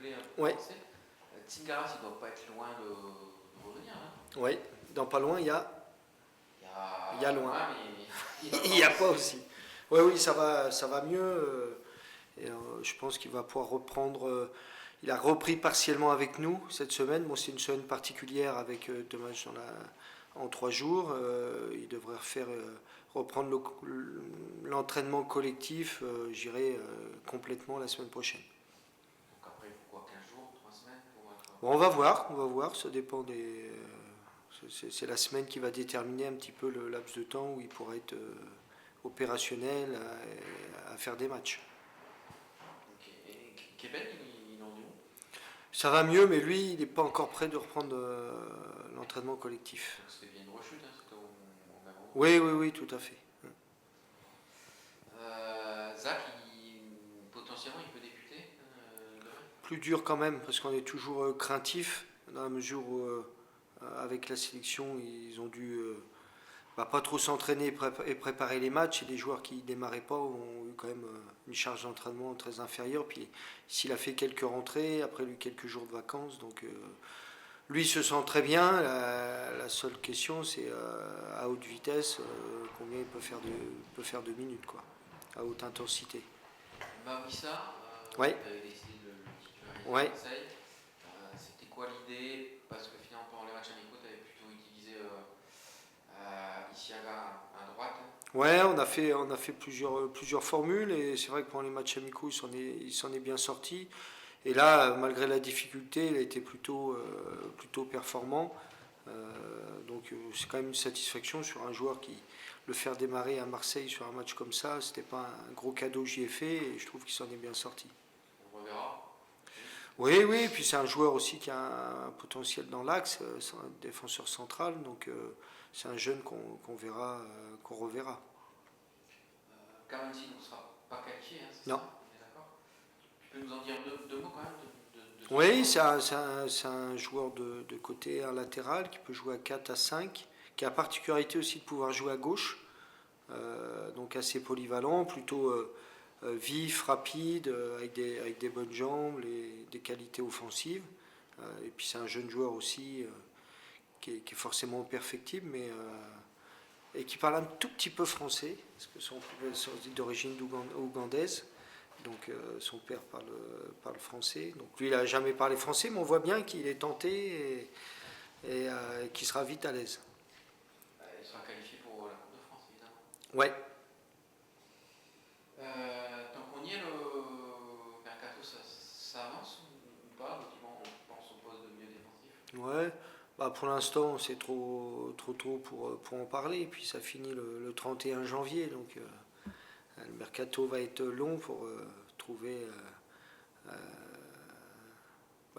plaît un peu Ouais. français. Tsingaras, il ne doit pas être loin de revenir. Hein. Oui, dans pas loin, il y a loin. Mais Il n'y a pas aussi. Oui, oui, ça va mieux. Et, je pense qu'il va pouvoir reprendre. Il a repris partiellement avec nous cette semaine. Bon, c'est une semaine particulière avec 2 matchs en 3 jours. Il devrait reprendre l'entraînement collectif, j'irai complètement la semaine prochaine. Donc après, il faut quoi, 15 jours, 3 semaines pour être... Bon, on va voir, ça dépend des. C'est la semaine qui va déterminer un petit peu le laps de temps où il pourra être opérationnel à faire des matchs. Ok. Et Québec, il en est où? Ça va mieux, mais lui, il n'est pas encore prêt de reprendre l'entraînement collectif. Donc c'était bien une rechute, hein, c'était au même moment. Oui, oui, oui, tout à fait. Zach, potentiellement, il peut débuter demain. Plus dur quand même, parce qu'on est toujours craintif, dans la mesure où, avec la sélection, ils ont dû pas trop s'entraîner et préparer les matchs, et les joueurs qui ne démarraient pas ont eu quand même une charge d'entraînement très inférieure. Puis s'il a fait quelques rentrées, après lui quelques jours de vacances, donc lui se sent très bien. La seule question, c'est à haute vitesse, combien il peut faire de minutes, quoi, à haute intensité. Mawissa, Ouais, tu avais décidé de le titulariser à ouais. Marseille. C'était quoi l'idée? Parce que finalement, pendant les matchs amicaux, tu avais plutôt utilisé Isiaga à droite. Ouais, on a fait plusieurs formules, et c'est vrai que pendant les matchs amicaux, il s'en est bien sorti. Et là, malgré la difficulté, il a été plutôt performant. Donc c'est quand même une satisfaction sur un joueur qui le faire démarrer à Marseille sur un match comme ça, c'était pas un gros cadeau que j'y ai fait, et je trouve qu'il s'en est bien sorti. On reverra. Oui, oui, et puis c'est un joueur aussi qui a un potentiel dans l'axe, c'est un défenseur central, donc c'est un jeune qu'on verra, qu'on reverra. Kamanzi ne sera pas qualifié, hein, c'est Non. ça? On est d'accord? Tu peux nous en dire deux mots quand même de ce Oui, joueur? c'est un joueur de côté, un latéral, qui peut jouer à 4 à 5, qui a la particularité aussi de pouvoir jouer à gauche, donc assez polyvalent, plutôt vif, rapide, avec des bonnes jambes, des qualités offensives. Et puis c'est un jeune joueur aussi qui est forcément perfectible, mais et qui parle un tout petit peu français, parce que son est d'origine ougandaise. Donc son père parle français. Donc lui, il n'a jamais parlé français, mais on voit bien qu'il est tenté, et qu'il sera vite à l'aise. Il sera qualifié pour la Coupe de France, évidemment. Ouais. Tant qu'on y est, le Mercato, ça avance ou pas? Effectivement, on pense au poste de milieu défensif. Ouais. Bah, pour l'instant, c'est trop tôt pour en parler. Et puis ça finit le 31 janvier. Donc le mercato va être long pour trouver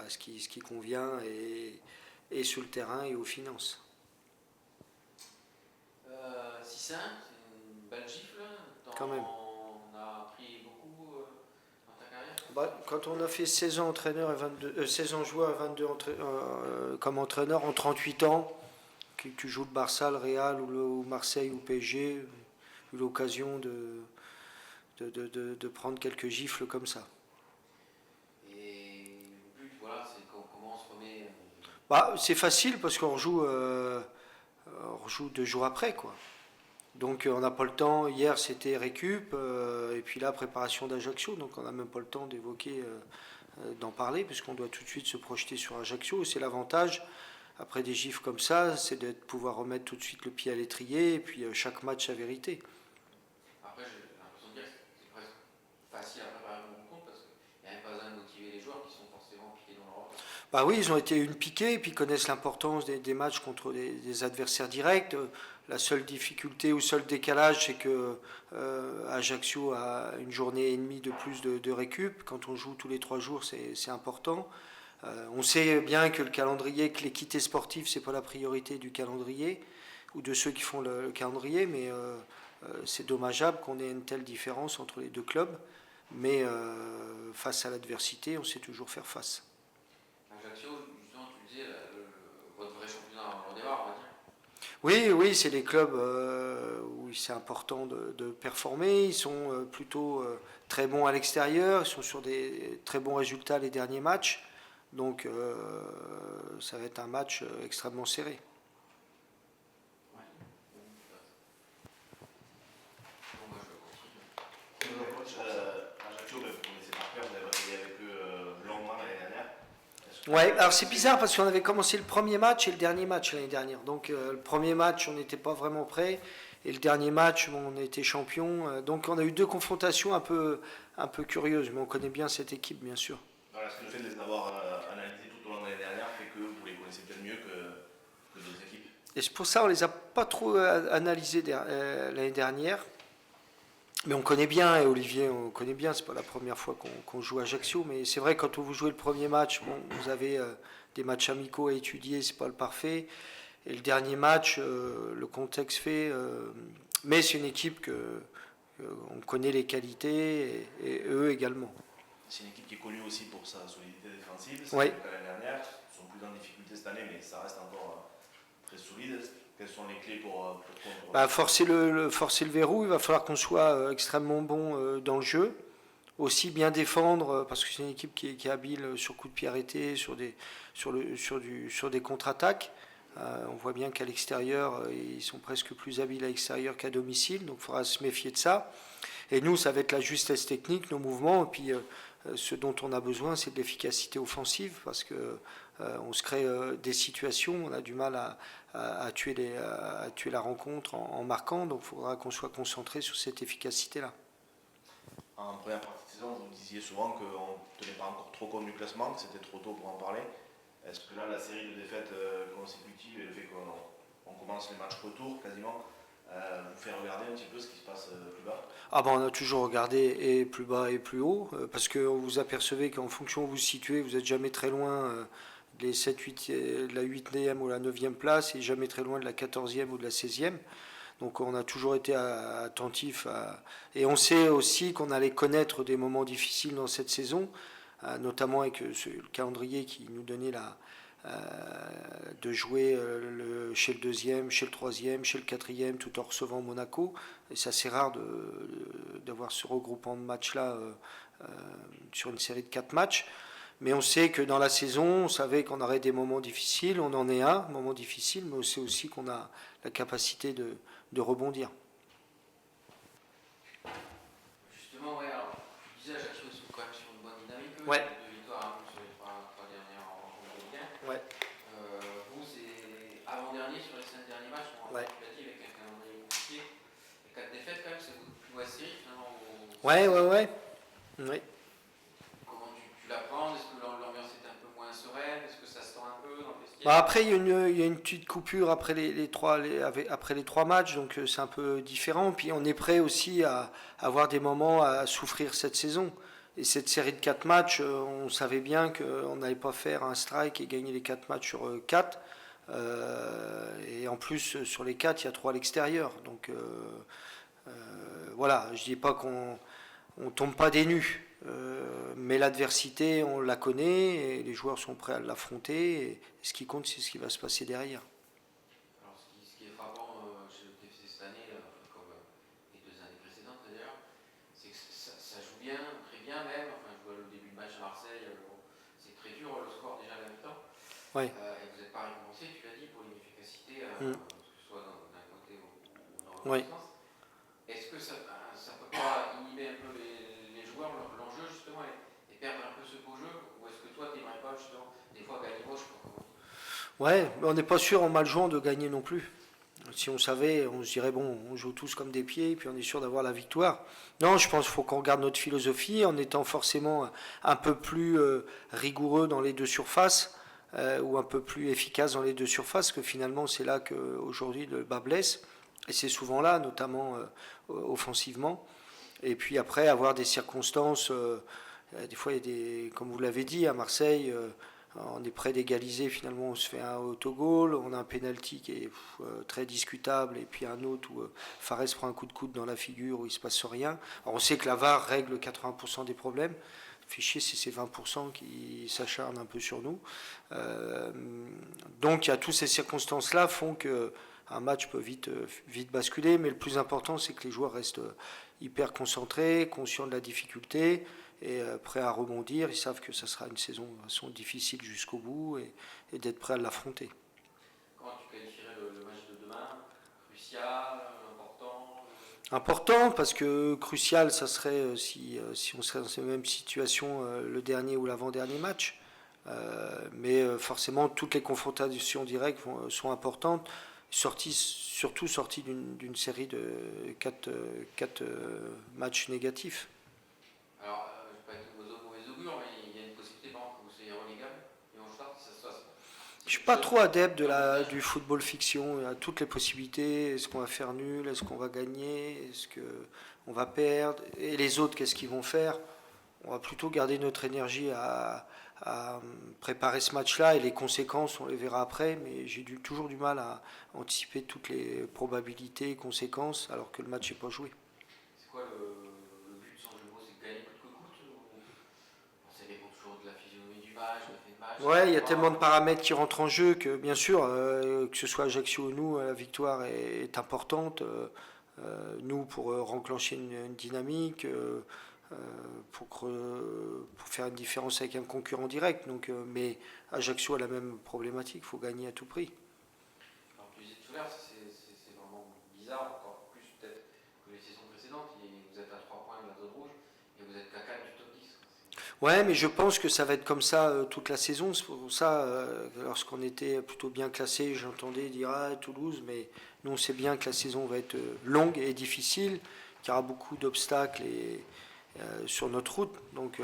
ce qui convient, et sur le terrain et aux finances. 6-1, c'est une belle gifle. Quand même. On a appris beaucoup dans ta carrière. Quand on a fait 16 ans entraîneur et 16 ans joueur et 22 comme entraîneur, en 38 ans, que tu joues le Barça, le Real ou Marseille ou PSG, eu l'occasion de prendre quelques gifles comme ça. Et le but, voilà, c'est comment on se remet. C'est facile parce qu'on rejoue 2 jours après, quoi. Donc on n'a pas le temps. Hier c'était récup, et puis là préparation d'Ajaccio, donc on n'a même pas le temps d'évoquer, d'en parler, puisqu'on doit tout de suite se projeter sur Ajaccio. Et c'est l'avantage après des gifs comme ça, c'est de pouvoir remettre tout de suite le pied à l'étrier, et puis chaque match sa vérité. Après, j'ai l'impression de dire que c'est presque facile à préparer une rencontre parce qu'il n'y a même pas besoin de motiver les joueurs qui sont forcément piqués dans leur ordre. Bah oui, ils ont été une piquée, et puis connaissent l'importance des matchs contre des adversaires directs. La seule difficulté ou seul décalage, c'est que Ajaccio a une journée et demie de plus de récup. Quand on joue tous les 3 jours, c'est important. On sait bien que le calendrier, que l'équité sportive, c'est pas la priorité du calendrier ou de ceux qui font le calendrier, mais c'est dommageable qu'on ait une telle différence entre les 2 clubs. Mais face à l'adversité, on sait toujours faire face. Ajaccio, justement, tu disais, votre vrai championnat au départ, on va dire. Oui, oui, c'est des clubs où c'est important de performer. Ils sont plutôt très bons à l'extérieur. Ils sont sur des très bons résultats les derniers matchs. Donc ça va être un match extrêmement serré. Ouais. Bon, moi, je continue. Coach, Ajaccio, vous connaissez par cœur, vous avez travaillé avec eux longuement l'année dernière. Ouais, alors c'est bizarre parce qu'on avait commencé le premier match et le dernier match l'année dernière. Donc le premier match, on n'était pas vraiment prêt. Et le dernier match, on a été champion. Donc on a eu deux confrontations un peu curieuses. Mais on connaît bien cette équipe, bien sûr. Voilà, est-ce que le fait de les avoir analysés tout au long de l'année dernière fait que vous les connaissez peut-être mieux que d'autres équipes? Et c'est pour ça qu'on les a pas trop analysés l'année dernière. Mais on connaît bien, et Olivier, on connaît bien, c'est pas la première fois qu'on joue à Ajaccio, mais c'est vrai, quand vous jouez le premier match, bon, vous avez des matchs amicaux à étudier, c'est pas le parfait. Et le dernier match, le contexte fait. Mais c'est une équipe on connaît les qualités, et eux également. C'est une équipe qui est connue aussi pour sa solidité défensive. C'est Ouais. le cas l'année dernière. Ils sont plus en difficulté cette année, mais ça reste encore très solide. Quelles sont les clés pour Bah, forcer le verrou, il va falloir qu'on soit extrêmement bon dans le jeu. Aussi bien défendre, parce que c'est une équipe qui est habile sur coup de pied arrêté, sur des contre-attaques. On voit bien qu'à l'extérieur, ils sont presque plus habiles à l'extérieur qu'à domicile, donc il faudra se méfier de ça. Et nous, ça va être la justesse technique, nos mouvements, et puis ce dont on a besoin, c'est de l'efficacité offensive, parce que on se crée des situations, on a du mal à tuer la rencontre en marquant, donc il faudra qu'on soit concentré sur cette efficacité-là. En première partie de saison, vous disiez souvent qu'on ne tenait pas encore trop compte du classement, que c'était trop tôt pour en parler. Est-ce que là, la série de défaites consécutives et le fait qu'on commence les matchs retour quasiment, vous fait regarder un petit peu ce qui se passe plus bas? Ah ben on a toujours regardé et plus bas et plus haut, parce que vous apercevez qu'en fonction où vous vous situez, vous n'êtes jamais très loin des 7, 8, de la 8e ou la 9e place, et jamais très loin de la 14e ou de la 16e. Donc on a toujours été attentif et on sait aussi qu'on allait connaître des moments difficiles dans cette saison, notamment avec le calendrier qui nous donnait de jouer chez le deuxième, chez le troisième, chez le quatrième, tout en recevant Monaco. Et c'est assez rare d'avoir ce regroupement de matchs-là sur une série de 4 matchs. Mais on sait que dans la saison, on savait qu'on aurait des moments difficiles. On en est un moment difficile, mais on sait aussi qu'on a la capacité de rebondir. Justement, ouais, alors, je disais, Ajaccio, ils sont quand même sur une bonne dynamique. Ouais. 2 victoires sur les 3 dernières rencontres de Ligue 1. Ouais. Vous, c'est avant-dernier sur les 5 derniers matchs, on Ouais. l'a dit, avec un calendrier compliqué. Et 4 défaites, quand même, c'est beaucoup plus série, finalement. Ouais. Ouais. Comment tu l'apprends? Est-ce que l'ambiance est un peu moins sereine? Est-ce que ça se tend un peu dans le vestiaire? Bah après, il y a une petite coupure après les 3 matchs, donc c'est un peu différent. Puis on est prêt aussi à avoir des moments à souffrir cette saison. Et cette série de 4 matchs, on savait bien qu'on n'allait pas faire un strike et gagner les 4 matchs sur 4. Et en plus, sur les 4, il y a 3 à l'extérieur. Donc voilà, je ne dis pas qu'on ne tombe pas des nues. Mais l'adversité, on la connaît et les joueurs sont prêts à l'affronter. Et ce qui compte, c'est ce qui va se passer derrière. Alors, ce qui est frappant chez le TFC cette année, comme les 2 années précédentes d'ailleurs, c'est que ça joue bien, très bien même. Enfin, je vois le début de match à Marseille, c'est très dur le score déjà à la mi-temps. Ouais. Et vous n'êtes pas récompensé, tu l'as dit, pour l'inefficacité, que ce soit d'un côté ou dans l'autre Ouais. sens. Est-ce que ça ne peut pas inhiber un peu les joueurs, l'enjeu justement, et perdre un peu ce beau jeu? Ou est-ce que toi, tu n'aimerais pas justement des fois gagner moche? Ouais, mais on n'est pas sûr en mal jouant de gagner non plus. Si on savait, on se dirait bon, on joue tous comme des pieds, et puis on est sûr d'avoir la victoire. Non, je pense qu'il faut qu'on regarde notre philosophie en étant forcément un peu plus rigoureux dans les 2 surfaces, ou un peu plus efficace dans les 2 surfaces, que finalement c'est là qu'aujourd'hui le bas blesse. Et c'est souvent là, notamment offensivement. Et puis après, avoir des circonstances, des fois, il y a comme vous l'avez dit, à Marseille, on est prêt d'égaliser, finalement on se fait un autogol, on a un penalty qui est très discutable, et puis un autre où Fares prend un coup de coude dans la figure où il ne se passe rien. Alors on sait que la VAR règle 80% des problèmes. Fichier, c'est ces 20% qui s'acharnent un peu sur nous. Donc il y a toutes ces circonstances-là font que un match peut vite basculer, mais le plus important, c'est que les joueurs restent hyper concentrés, conscients de la difficulté et prêts à rebondir. Ils savent que ça sera une saison difficile jusqu'au bout et d'être prêts à l'affronter. Comment tu qualifierais le match de demain? Crucial, important? Important parce que crucial, ça serait si on serait dans cette même situation le dernier ou l'avant-dernier match. Mais forcément, toutes les confrontations directes sont importantes, surtout sorties d'une série de 4 matchs négatifs. Alors, je ne vais pas être mauvais augure, mais il y a une possibilité par exemple, que vous soyez relégable et on start, ça se passe. Je ne suis pas trop adepte du football fiction. Il y a toutes les possibilités. Est-ce qu'on va faire nul? Est-ce qu'on va gagner? Est-ce qu'on va perdre? Et les autres, qu'est-ce qu'ils vont faire? On va plutôt garder notre énergie à préparer ce match-là et les conséquences, on les verra après. Mais j'ai toujours du mal à anticiper toutes les probabilités et conséquences alors que le match n'est pas joué. C'est quoi le but sans jeu de mots? C'est de gagner coûte que coûte ou ça dépend toujours de la physionomie du match, de l'effet de match? Ouais, il y a tellement de paramètres qui rentrent en jeu que bien sûr, que ce soit Ajaccio ou nous, la victoire est importante. Nous, pour renclencher une dynamique, pour faire une différence avec un concurrent direct. Donc, mais Ajaccio a la même problématique, il faut gagner à tout prix. Alors, tu disais tout à l'heure, c'est vraiment bizarre, encore plus peut-être que les saisons précédentes. Vous êtes à 3 points de la zone rouge et vous êtes qu'à 4 du top 10. Ouais, mais je pense que ça va être comme ça toute la saison. C'est pour ça, lorsqu'on était plutôt bien classé, j'entendais dire Toulouse, mais nous on sait bien que la saison va être longue et difficile, qu'il y aura beaucoup d'obstacles sur notre route. Donc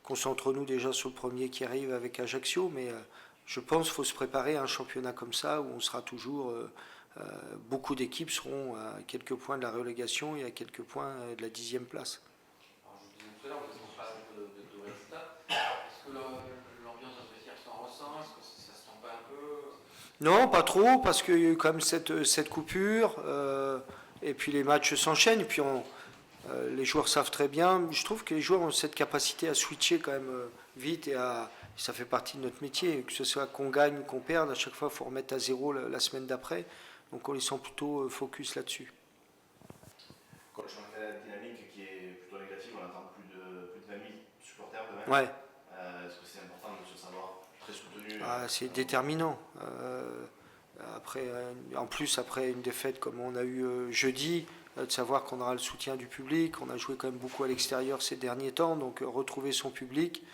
concentrons-nous déjà sur le premier qui arrive avec Ajaccio, mais je pense qu'il faut se préparer à un championnat comme ça où on sera toujours. Beaucoup d'équipes seront à quelques points de la relégation et à quelques points de la 10e place. Alors, je vous disais tout à l'heure, vous êtes pas de résultats. Est-ce que l'ambiance dans le vestiaire s'en ressent? Est-ce que ça se sent pas un peu? Non, pas trop, parce qu'il y a eu quand même cette coupure, et puis les matchs s'enchaînent, et puis les joueurs savent très bien. Je trouve que les joueurs ont cette capacité à switcher quand même vite, ça fait partie de notre métier, que ce soit qu'on gagne ou qu'on perde, à chaque fois il faut remettre à zéro la semaine d'après, donc on les sent plutôt focus là-dessus. Coach, on a fait la dynamique qui est plutôt négative, on attend plus de 20 000 supporters demain. Ouais. Est-ce que c'est important de se savoir très soutenu? C'est déterminant. En plus, après une défaite comme on a eu jeudi, de savoir qu'on aura le soutien du public, on a joué quand même beaucoup à l'extérieur ces derniers temps, donc retrouver son public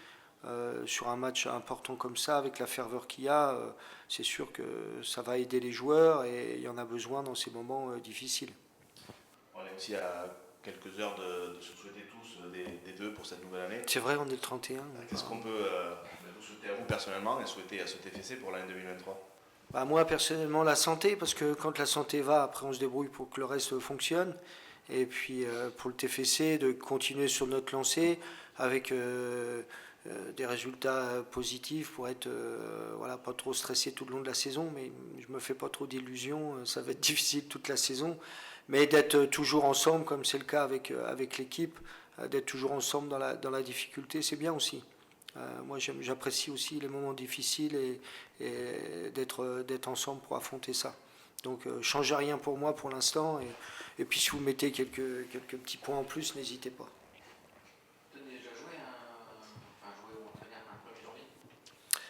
sur un match important comme ça, avec la ferveur qu'il y a, c'est sûr que ça va aider les joueurs et il y en a besoin dans ces moments difficiles. On est aussi à quelques heures de se souhaiter tous des vœux pour cette nouvelle année. C'est vrai, on est le 31. Qu'est-ce qu'on peut vous souhaiter à vous personnellement et souhaiter à ce TFC pour l'année 2023? Moi, personnellement, la santé, parce que quand la santé va, après on se débrouille pour que le reste fonctionne. Et puis pour le TFC, de continuer sur notre lancée avec des résultats positifs pour être pas trop stressé tout le long de la saison. Mais je me fais pas trop d'illusions, ça va être difficile toute la saison. Mais d'être toujours ensemble, comme c'est le cas avec l'équipe, d'être toujours ensemble dans la difficulté, c'est bien aussi. Moi, j'apprécie aussi les moments difficiles et d'être ensemble pour affronter ça. Donc, changez rien pour moi pour l'instant. Et puis, si vous mettez quelques petits points en plus, n'hésitez pas. Tu as déjà joué ou entraîné un club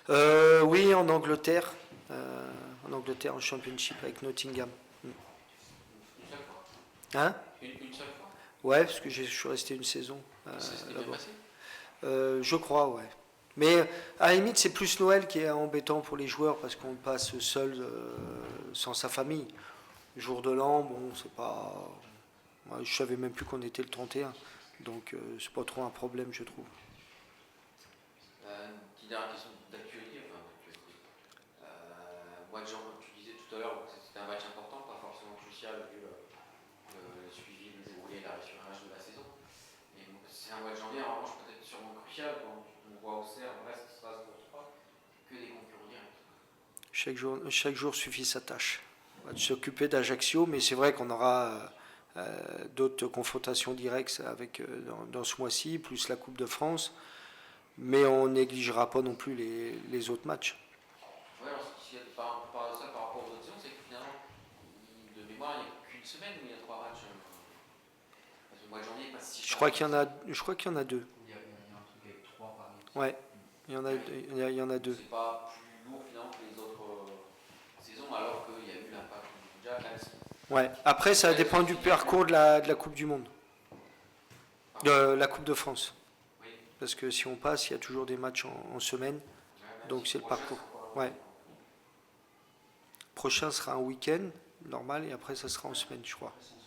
aujourd'hui? Oui, en Angleterre. En Championship avec Nottingham. Une seule fois? Hein? Une seule fois? Ouais, parce que je suis resté une saison Ça s'était bien là-bas. passé? Je crois, ouais. Mais à la limite, c'est plus Noël qui est embêtant pour les joueurs parce qu'on passe seul sans sa famille. Le jour de l'an, bon, c'est pas. Moi, je savais même plus qu'on était le 31. Donc, c'est pas trop un problème, je trouve. Une petite dernière question d'actualité. Mois de janvier, tu disais tout à l'heure que c'était un match important, pas forcément crucial vu le suivi, le déroulé et l'arrêt sur un match de la saison. Mais c'est un mois de janvier, en revanche, peut-être sûrement crucial. Quand on voit Auxerre, voilà ce qui se passe pour 3, que des concurrents directs. Chaque jour suffit sa tâche. On va s'occuper d'Ajaccio, mais c'est vrai qu'on aura d'autres confrontations directes dans ce mois-ci, plus la Coupe de France. Mais on négligera pas non plus les autres matchs. Oui, alors par ça par rapport aux autres saisons, c'est que finalement, une semaine ou il y a 3 matchs parce que le mois de janvier, il passe 6 Je crois qu'il y en a 2. Il y a un truc avec 3 par équipe. Ouais, il y en a 2. C'est pas plus lourd finalement que les autres saisons alors qu'il y a eu l'impact du mondial. Ouais. Après, ça dépend du parcours de la Coupe du Monde, de la Coupe de France. Oui. Parce que si on passe, il y a toujours des matchs en semaine. Donc c'est le parcours. Ouais. Prochain sera un week-end normal et après ça sera en semaine, je crois. Après, c'est en